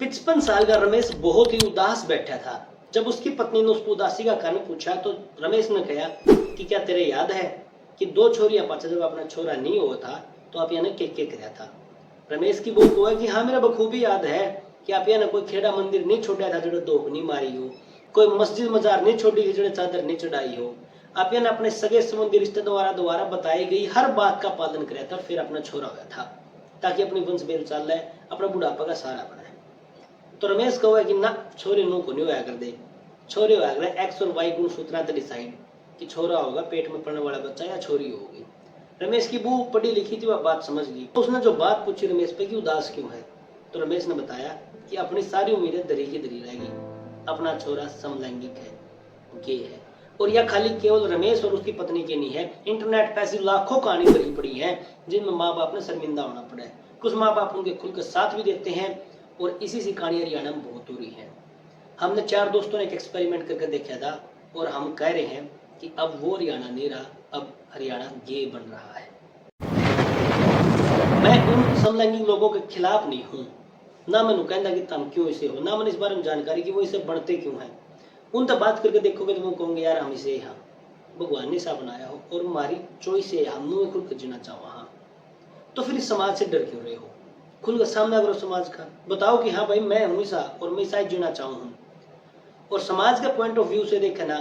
55 साल का रमेश बहुत ही उदास बैठा था। जब उसकी पत्नी ने उसको उदासी का कारण पूछा तो रमेश ने कहा कि क्या तेरे याद है कि 2 छोरियां पाछे जब अपना छोरा नहीं हुआ था तो आप यानी के कराया था। रमेश की बहू को है कि हाँ मेरा बखूबी याद है कि आप यानी कोई खेड़ा मंदिर नहीं छोड़ा था जो धोख नहीं मारी हो, कोई मस्जिद मजार नहीं छोड़ी थी जो चादर नहीं चढ़ाई हो। आप यानी अपने सगे संबंधी रिश्ते द्वारा बताई गई हर बात का पालन कराया था, फिर अपना छोरा हुआ था ताकि अपनी वंश बेल चाल रहे, अपना बुढ़ापा का सहारा बनाए। तो रमेश कहो कि ना छोरे नो को नहीं होया कर दे, छोरे होया कर एक्स और वाई गुण सूत्रा तो डिसाइड कि छोरा होगा पेट में पड़ने वाला बच्चा या छोरी होगी। रमेश की बहू पढ़ी लिखी थी, वह बात समझ गई। तो उसने जो बात पूछी रमेश पे कि उदास क्यों है, तो रमेश ने बताया कि अपनी सारी उम्मीदें दरी की दरी रहेगी, अपना छोरा समलैंगिक है, गे है। और यह खाली केवल रमेश और उसकी पत्नी की नहीं है, इंटरनेट पे ऐसी लाखों कहानी भरी पड़ी है जिनमें माँ बाप ने शर्मिंदा होना पड़ा है। कुछ माँ बाप उनके खुल के साथ भी देते हैं और इसी सी कहानी हरियाणा में बहुत हो रही है। हमने 4 दोस्तों ने एक एक्सपेरिमेंट करके देखा था और हम कह रहे हैं कि अब वो हरियाणा नहीं रहा, अब हरियाणा गे बन रहा है। मैं उन समलैंगिक लोगों के खिलाफ नहीं हूँ, ना मैंने कहना कि तुम क्यों इसे हो, ना मैंने इस बारे में जानकारी कि वो इसे बढ़ते क्यों हैं। उन तक बात करके देखोगे तो वो कहोगे यार हम इसे हाँ भगवान ने सा बनाया हो और हमारी चॉइस है, हम खुल कर जीना चाहो। हाँ तो फिर इस समाज से डर क्यों रहे हो, खुल कर सामना करो समाज का, बताओ कि हाँ भाई मैं हूँ ऐसा और मैं ऐसा जीना चाहूँ हूँ। और समाज के पॉइंट ऑफ व्यू से देखे ना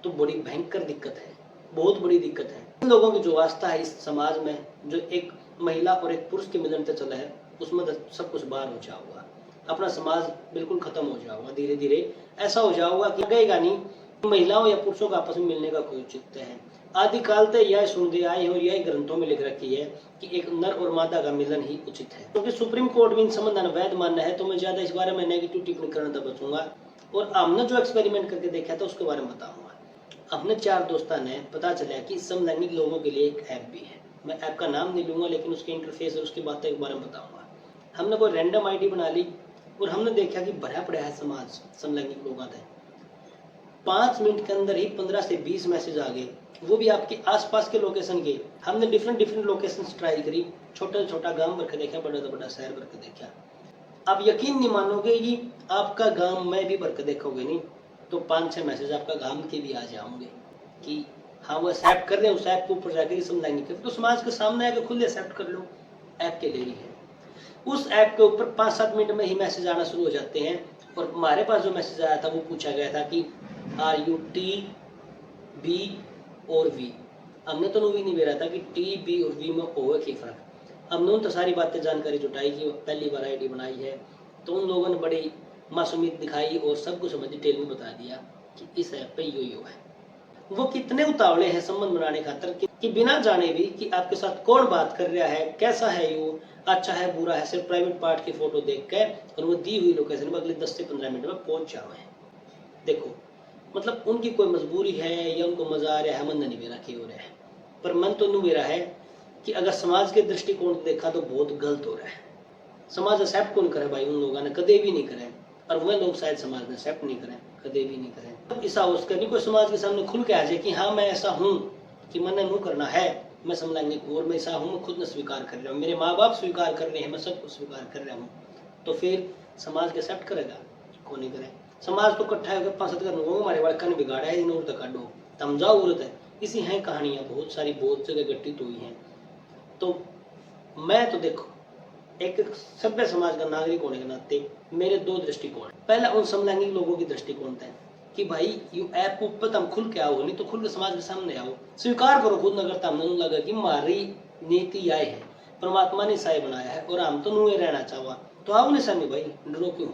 तो बड़ी भयंकर दिक्कत है, बहुत बड़ी दिक्कत है। इन लोगों की जो आस्था है इस समाज में, जो एक महिला और एक पुरुष के मिलन से चला है, उसमें सब कुछ बाहर हो जाओगा, अपना समाज बिल्कुल खत्म हो जाओगा। धीरे धीरे ऐसा हो जाओगा कि लगेगा नहीं महिलाओं या पुरुषों का आपस में मिलने का कोई औचित्य है। आदिकाल से यह सुनते आए और यही ग्रंथों में लिख रखी है कि एक नर और मादा का मिलन ही उचित है। क्योंकि सुप्रीम कोर्ट में इन संबंध वैध मानना है तो मैं ज्यादा इस बारे में नेगेटिव टिप्पणी करने तक बचूंगा और हमने जो एक्सपेरिमेंट करके देखा था उसके बारे में बताऊंगा। अपने 4 दोस्तों ने पता चला कि समलैंगिक लोगों के लिए एक ऐप भी है। मैं ऐप का नाम नहीं लूंगा लेकिन उसके इंटरफेस और उसकी बातें के बारे में बताऊंगा। हमने कोई रैंडम आईडी बना ली और हमने देखा कि भरा पड़ा है समाज समलैंगिक लोगों का। 5 मिनट के अंदर ही 15 से 20 मैसेज आ गए, वो भी आपके आसपास के लोकेशन के। हमने डिफरेंट लोकेशन ट्राई करी, छोटा छोटा गांव भर के देखा, बड़ा से बड़ा शहर भर के देखा। आप यकीन नहीं मानोगे कि आपका गांव में भी भर के देखोगे नहीं तो 5-6 मैसेज आपका गांव के भी आ जाओगे कि हाँ वो एक्सेप्ट कर रहे हैं, उस ऐप के ऊपर जाकर समझाएंगे तो समाज के सामने आकर खुद एक्सेप्ट कर लो, ऐप के लिए ही है। उस ऐप के ऊपर 5-7 मिनट में ही मैसेज आना शुरू हो जाते हैं। और हमारे पास जो मैसेज आया था वो पूछा गया था कि आर यू टी बी और वी। हमने तो भी नहीं दे रहा था कि टी बी और वी में होगा क्या फर्क। हमने उन तो सारी बातें जानकारी जुटाई कि पहली बार आईडी बनाई है तो उन लोगों ने बड़ी मासूमियत दिखाई और सब कुछ हमें डिटेल में बता दिया कि इस ऐप पे यो है। वो कितने उतावले हैं संबंध बनाने खातर कि बिना जाने भी कि आपके साथ कौन बात कर रहा है, कैसा है यू, अच्छा है बुरा है, सिर्फ प्राइवेट पार्ट की फोटो देख के और वो दी हुई लोकेशन में अगले 10 से 15 मिनट में पहुंच जाओ। देखो मतलब उनकी कोई मजबूरी है या उनको मजा आ रहा है, मन नहीं मेरा क्यों हो रहा है, पर मन तो नहीं मेरा है कि अगर समाज के दृष्टिकोण से देखा तो बहुत गलत हो रहा है। समाज एक्सेप्ट कौन करे भाई, उन लोगों ने कदे भी नहीं करे और वह लोग शायद समाज ने एक्सेप्ट नहीं करें, कदे भी नहीं करें। तो ऐसा उसका नहीं कोई समाज के सामने खुल के आ जाए कि हाँ मैं ऐसा हूँ कि मैंने मुँह करना है, मैं समलैंगिक और मैं ऐसा हूँ, मैं खुद ने स्वीकार कर रहा हूँ, मेरे माँ बाप स्वीकार कर रहे हैं, मैं सब कुछ स्वीकार कर रहा हूँ, तो फिर समाज के एक्सेप्ट करेगा, कौन नहीं करे। समाज तो इकट्ठा होकर 5-7 कर हमारे वाले कन बिगाड़ा है इन औरत काटो तम जाओ औरत है। इसी हैं कहानियां बहुत सारी, बहुत जगह घटित हुई हैं। तो मैं तो देखो एक सभ्य समाज का नागरिक होने के नाते मेरे 2 दृष्टिकोण। पहला उन समलैंगिक लोगों की दृष्टिकोण था कि भाई यू ऐप ऊपर तुम खुल के आओ, नहीं तो खुल के समाज के सामने आओ, स्वीकार करो खुद नगर तमने लगा कि हमारी नीति आए है, परमात्मा ने साय बनाया है और हम तो नुए रहना चाहवा तो आओ नहीं सामने भाई, डरो क्यों,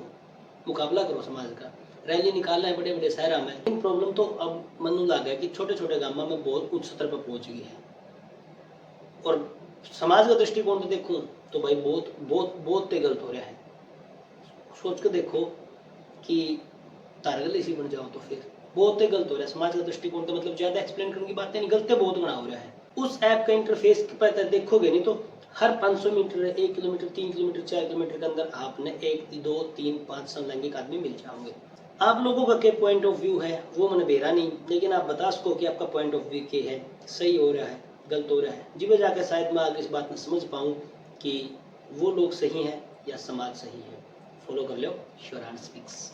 मुकाबला करो समाज का। रैली निकालना है बड़े बड़े शहरों में, लेकिन प्रॉब्लम तो अब मनु लग गया कि छोटे छोटे गांव में बहुत उच्च स्तर पर पहुंच गई है। और समाज का दृष्टिकोण से देखूं तो भाई बहुत बहुत बहुत गलत हो रहा है। सोच के देखो कि तारगल इसी बन जाओ तो फिर बहुत गलत हो रहा है। समाज का दृष्टिकोण तो मतलब ज्यादा एक्सप्लेन करने की बातें नहीं, गलत बहुत बना हो रहा है। उस ऐप का इंटरफेस पर देखोगे नहीं तो हर 500 मीटर 1 किलोमीटर 3 किलोमीटर 4 किलोमीटर के अंदर आपने 1 2 3 5 समलैंगिक आदमी मिल जाओगे। आप लोगों का क्या पॉइंट ऑफ व्यू है वो मैंने बेरा नहीं, लेकिन आप बता सको कि आपका पॉइंट ऑफ व्यू क्या है, सही हो रहा है गलत हो रहा है, जी मैं जाकर शायद मैं आगे इस बात में समझ पाऊँ कि वो लोग सही हैं या समाज सही है। फॉलो कर लो श्योर स्पीक्स।